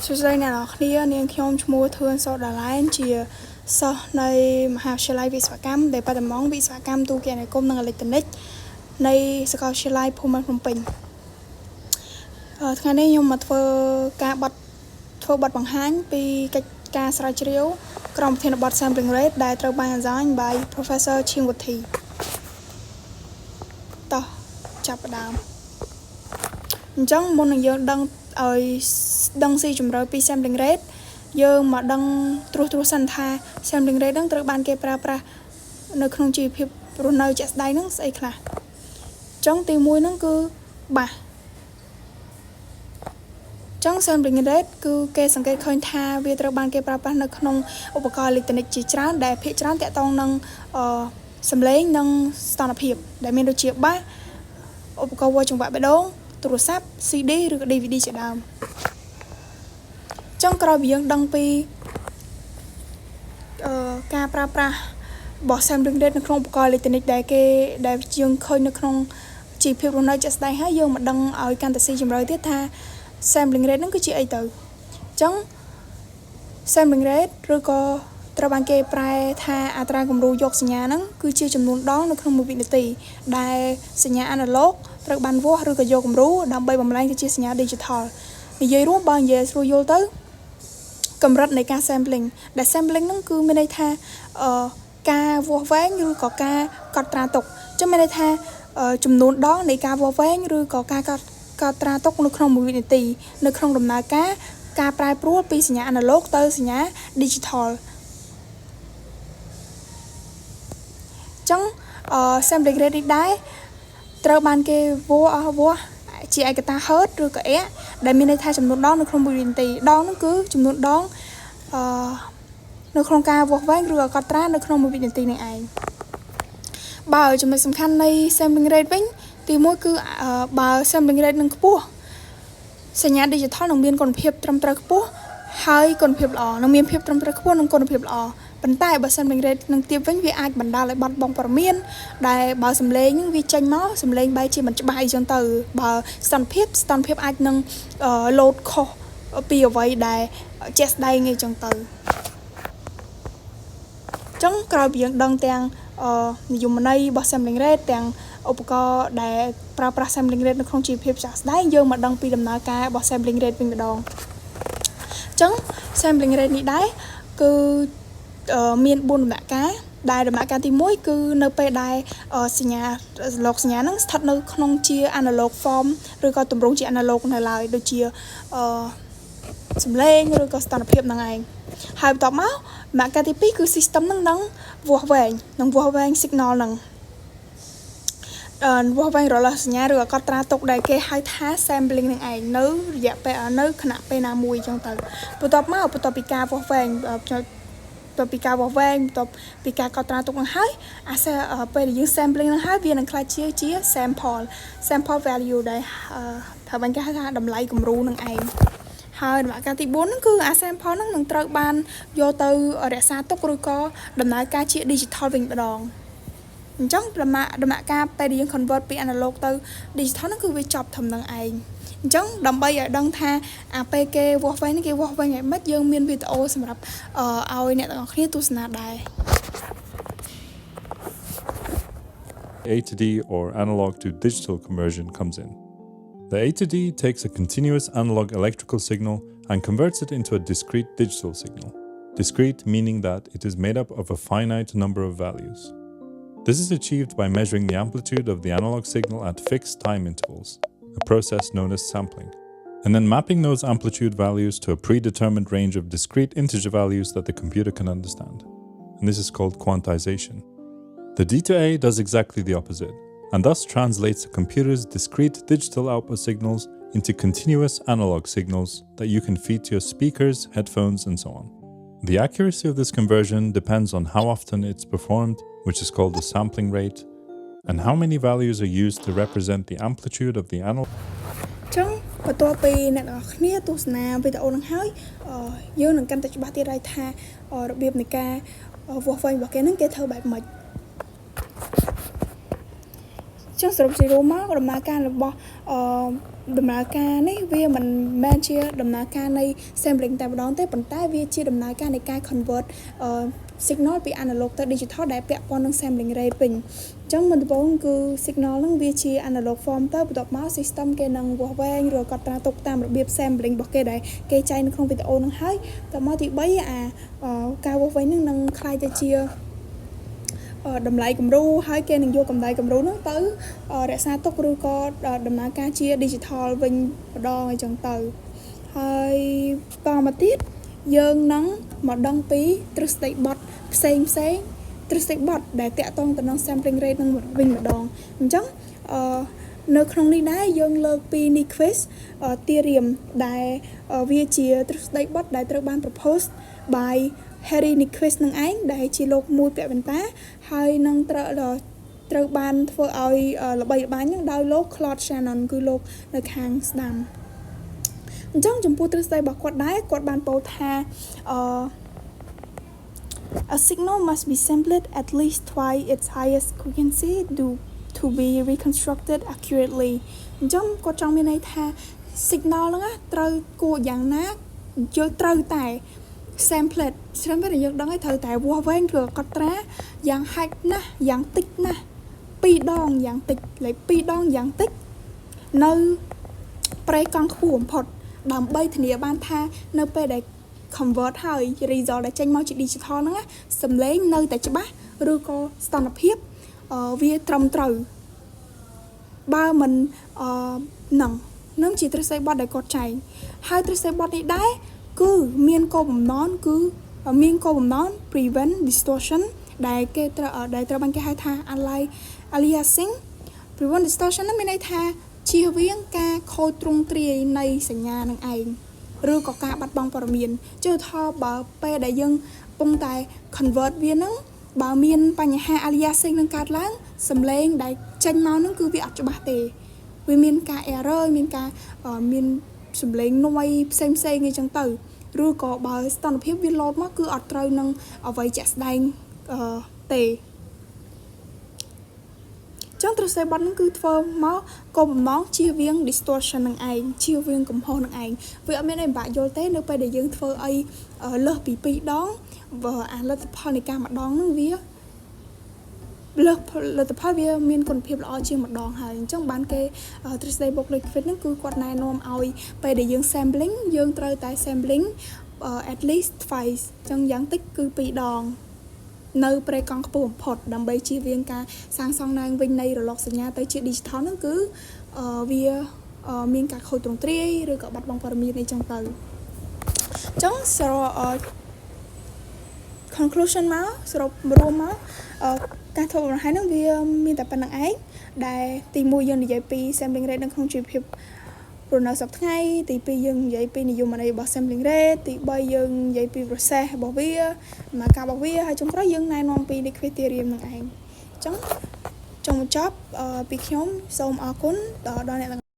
សួស្តីអ្នកនរគ្នានាងខ្ញុំឈ្មោះធឿនសូដាឡែនជាសិស្សនៃមហាវិទ្យាល័យវិស្វកម្មដែលបដិមងវិស្វកម្មទូរគមនាគមន៍និងអេឡិចត្រូនិកនៃសាកលវិទ្យាល័យភូមិន្ទភ្នំពេញថ្ងៃនេះខ្ញុំមកធ្វើបទបង្ហាញពីកិច្ចការស្រាវជ្រាវក្រុមប្រធានបទ Sampling Rate ដែលត្រូវបាន design by Professor ឈៀងវុធីតោះចាប់ផ្ដើមអញ្ចឹងមុននឹងយើងដឹងស៊ីជម្រៅពី Sampling Rate យើងមកដឹងត្រួសសិនថា Sampling Rate ហ្នឹងត្រូវបានគេប្រើប្រាស់នៅក្នុងជីវភាពរស់នៅជាក់ស្ដែងហ្នឹងស្អីខ្លះអញ្ចឹងទី1ហ្នឹងគឺបាសចឹង Sampling Rate គឺគេសង្កេតឃើញថាវាត្រូវបានគេប្រើប្រាស់នៅក្នុងឧបករណ៍អេឡិចត្រូនិកជាច្រើនដែលភាគច្រើនតាក់ទងនឹងសំឡេងនិងស្ថានភាពដែលមានដូចជាបាសឧបករណ៍វាស់ចង្វាក់បេះដូងទូរស័ព្ទ CD ឬក៏ DVD ជាដើមចឹងក្រោយពីយើងដឹងពីការប្រើប្រាស់របស់ Sampling Rate នៅក្នុងឧបករណ៍អេឡិចត្រូនិកដែលយើងឃើញនៅក្នុងជីវភាពរស់នៅជាក់ស្ដែងហើយយើងមកដឹងឲ្យកាន់តែស៊ីជម្រៅទៀតថា Sampling Rate ហ្នឹងគឺជាអីទៅអញ្ចឹង Sampling Rate ឬក៏ត្រូវបានគេប្រែថាអត្រាគំរូយកសញ្ញាហ្នឹងគឺជាចំនួនដងនៅក្នុង1វិនាទីដែលសញ្ញាអាណាឡូកត្រូវបានវាស់ឬក៏យកគំរូដើម្បីបំលែងទៅជាសញ្ញា Digital និយាយរួមបើនិយាយស្រួលយល់ទៅកម្រិតនៃការ sampling ដែល sampling ហ្នឹងគឺមានន័យថាការវាស់វែងឬក៏ការកត់ត្រាទុកអញ្ចឹងមានន័យថាចំនួនដងនៃការវាស់វែងឬក៏ការកត់ត្រាទុកនៅក្នុង1វិនាទីនៅក្នុងដំណើរការប្រែប្រួលពីសញ្ញាអាណាឡូកទៅសញ្ញា Digital អញ្ចឹងSampling Rate នេះដែរត្រូវបានគេវាស់ជាឯកតា Hertz ឬក៏ X ដែលមានន័យថាចំនួនដងនៅក្នុង1វិនាទីដងហ្នឹងគឺចំនួនដងនៅក្នុងការវាស់វែងឬក៏កត់ត្រានៅក្នុង1វិនាទីនេះឯងបើចំណុចសំខាន់នៃ Sampling Rate វិញទី1គឺបើ Sampling Rate នឹងខ្ពស់សញ្ញា Digital នឹងមានគុណភាពត្រឹមត្រូវខ្ពស់ហើយគុណភាពល្អនឹងមានភាពត្រឹមត្រូវខ្ពស់និងគុណភាពល្អប៉ុន្តែបើ Sampling Rate នឹងទាបវិញវាអាចបណ្ដាលឲ្យបាត់បង់ព័ត៌មានដែលបើសំឡេងហ្នឹងវាចេញមកសំឡេងបែរជាមិនច្បាស់អីចឹងទៅបើស្ថានភាពអាចនឹងលោតខុសពីអ្វីដែលជាក់ស្ដែងអីចឹងទៅចឹងក្រោយពីយើងដឹងទាំងនិយមន័យរបស់ Sampling Rate ទាំងឧបករណ៍ដែលប្រើប្រាស់ Sampling Rate នៅក្នុងជីវភាពជាក់ស្ដែងយើងមកដឹងពីដំណើរការរបស់ Sampling Rate វិញម្ដងចឹង Sampling Rate នេះដែរគឺមាន4ដំណាក់កាលដែលដំណាក់កាលទី1គឺនៅពេលដែលសញ្ញាហ្នឹងស្ថិតនៅក្នុងជា analog form ឬក៏ទម្រង់ជា analog នៅឡើយដូចជាសំឡេងឬក៏ស្ថានភាពហ្នឹងឯងហើយបន្ទាប់មកដំណាក់កាលទី2គឺ system ហ្នឹងនឹងវាស់វែង signal ហ្នឹងវាស់វែងរលកសញ្ញាឬក៏កត់ត្រាទុកដែលគេហៅថា sampling នឹងឯងនៅរយៈពេលនៅខណៈពេលណាមួយអញ្ចឹងទៅបន្ទាប់ពីការវាស់វែងបន្ទាប់ពីការកត់ត្រាទុកនឹងហើយពេលដែលយើង sampling នឹងហើយវានឹងក្លាយជា sample value ដែលថាបានគេហៅថាតម្លៃគំរូនឹងឯងហើយដំណាក់កាលទី4ហ្នឹងគឺអា sample ហ្នឹងនឹងត្រូវបានយកទៅរក្សាទុកឬក៏ដំណើរការជា digital វិញម្ដងអញ្ចឹងដំណាក់កាលពេលដែលយើង convert ពី analog ទៅ digital ហ្នឹងគឺវាចប់ត្រឹមហ្នឹងឯងអញ្ចឹងដើម្បីឲ្យដឹងថាពេលគេវាស់វែងឲ្យម៉េចយើងមានវីដេអូសម្រាប់ឲ្យអ្នកទាំងអស់គ្នាទស្សនាដែរ A to D or analog to digital conversion comes in. The A to D takes a continuous analog electrical signal and converts it into a discrete digital signal. Discrete meaning that it is made up of a finite number of values. This is achieved by measuring the amplitude of the analog signal at fixed time intervals, a process known as sampling, and then mapping those amplitude values to a predetermined range of discrete integer values that the computer can understand. And this is called quantization. The D to A does exactly the opposite, and thus translates a computer's discrete digital output signals into continuous analog signals that you can feed to your speakers, headphones, and so on. The accuracy of this conversion depends on how often it's performed, which is called the sampling rate, and how many values are used to represent the amplitude of the analog. ចឹងបន្ទាប់ពីអ្នកនរគ្នាទស្សនាវីដេអូនឹងហើយយើងនឹងកាន់តែច្បាស់ទៀតហើយថារបៀបនៃការវាស់វែងរបស់គេនឹងគេធ្វើបែបម៉េចចឹងសរុបជារួមមកដំណើរការរបស់ ដំណើរការនេះវាមិនមែនជាដំណើរការនៃ sampling តែម្ដងទេប៉ុន្តែវាជាដំណើរការនៃការ convert signal ពី analog ទៅ digital ដែលពាក់ព័ន្ធនឹង sampling rate វិញអញ្ចឹងមុនដំបូងគឺ signal ហ្នឹងវាជា analog form ទៅបន្ទាប់មក system គេនឹងវាស់វែងឬកត់ត្រាទុកតាមរបៀប sampling របស់គេដែលគេចែងនៅក្នុងវីដេអូហ្នឹងហើយតមកទី3ការវាស់វែងហ្នឹងនឹងคล้ายទៅជាតម្លៃគំរូហើយគេនឹងយកកម្ដៅគំរូហ្នឹងទៅរក្សាទុកឬក៏ដំណើរការជា digital វិញម្ដងអញ្ចឹងទៅហើយតមកទៀតយើងនឹងមកដឹងពីទ្រឹស្ដីបត់ផ្សេងទ្រឹស្ដីបត់ដែលតាក់ទងទៅនឹង sampling rate នឹងវិញម្ដងអញ្ចឹងនៅក្នុងនេះដែរយើងលើកពី Nyquist theorem ដែលវាជាទ្រឹស្ដីបត់ដែលត្រូវបាន propose by Harry Nyquist នឹងឯងដែលជាលោកមួយពាក់វ៉ែនតាហើយនឹងត្រូវបានធ្វើឲ្យល្បីល្បាញនឹងដោយលោក Claude Shannon គឺលោកនៅខាងស្ដាំអញ្ចឹងចំពោះទ្រឹស្ដីរបស់គាត់ដែរគាត់បានពោលថា A signal must be sampled at least twice its highest frequency to be reconstructed accurately អញ្ចឹងគាត់ចង់មានន័យថា signal ហ្នឹងត្រូវគួរយ៉ាងណាយើងត្រូវតែ sampled ច្រើនពេលយើងដឹងហើយត្រូវតែវាស់វែងឬកត់ត្រាយ៉ាងហែកណាស់យ៉ាងតិចណាស់2ដងយ៉ាងតិចលេខ2ដងយ៉ាងតិចនៅប្រេកង់ខ្ពស់បំផុតដើម្បីធានាបានថានៅពេលដែល convert ហើយ result ដែលចេញមកជា digital ហ្នឹងសំឡេងនៅតែច្បាស់ឬក៏ស្ថានភាពវាត្រឹមត្រូវបើមិននឹងជាទ្រឹស្ដីបត់ដែលគាត់ចែងហើយទ្រឹស្ដីបត់នេះដែរគឺមានគោលបំណងprevent distortion ដែលត្រូវបានគេហៅថា aliasing prevent distortion ហ្នឹងមានន័យថាជៀសវាងការខូចទ្រង់ទ្រាយនៃសញ្ញានឹងឯងឬក៏ការបាត់បង់ព័ត៌មានជឿថាបើពេលដែលយើងកំពុងតែ convert វាហ្នឹងបើមានបញ្ហា aliasing នឹងកើតឡើងសំឡេងដែលចេញមកហ្នឹងគឺវាអត់ច្បាស់ទេវាមានការ error មានសំឡេង noise ផ្សេងអីចឹងទៅឬក៏បើស្ថានភាពវា load មកគឺអត់ត្រូវនឹងអ្វីជាក់ស្ដែងទេចឹងទ្រឹស្ដីបត់ហ្នឹងគឺធ្វើមកគោលបំណងជៀសវាង distortion នឹងឯងជៀសវាងកំហុសនឹងឯងវាអត់មានអីពិបាកយល់ទេនៅពេលដែលយើងធ្វើអីលើសពី2ដងអាលទ្ធផលនៃការម្ដងហ្នឹងវាលទ្ធផលវាមានគុណភាពល្អជាងម្ដងហើយអញ្ចឹងបានគេទ្រឹស្ដីបុកលេខ Nyquist ហ្នឹងគឺគាត់ណែនាំឲ្យពេលដែលយើង sampling យើងត្រូវតែ sampling at least twice អញ្ចឹងយ៉ាងតិចគឺ2ដងនៅប្រេកង់ខ្ពស់បំផុតដើម្បីជៀសវាងការសាងសង់ឡើងវិញនៃរលកសញ្ញាទៅជា digital ហ្នឹងគឺវាមានការខូចទ្រង់ទ្រាយឬក៏បាត់បង់ព័ត៌មានអីចឹងទៅអញ្ចឹងconclusion មកសរុបរួមមកការធ្វើបង្ហាញហ្នឹងវាមានតែប៉ុណ្្នឹងឯងដែលទី1យើងនិយាយពី sampling rate នៅក្នុងជីវភាពរស់នៅសប្តាហ៍ថ្ងៃទី2យើងនិយាយពីនិយមន័យរបស់ sampling rate ទី3យើងនិយាយពី process របស់វាដំណើរការរបស់វាហើយចុងក្រោយយើងណែនាំពី Nyquist theorem ហ្នឹងឯងអញ្ចឹងចុងបញ្ចប់ពីខ្ញុំសូមអរគុណដល់អ្នក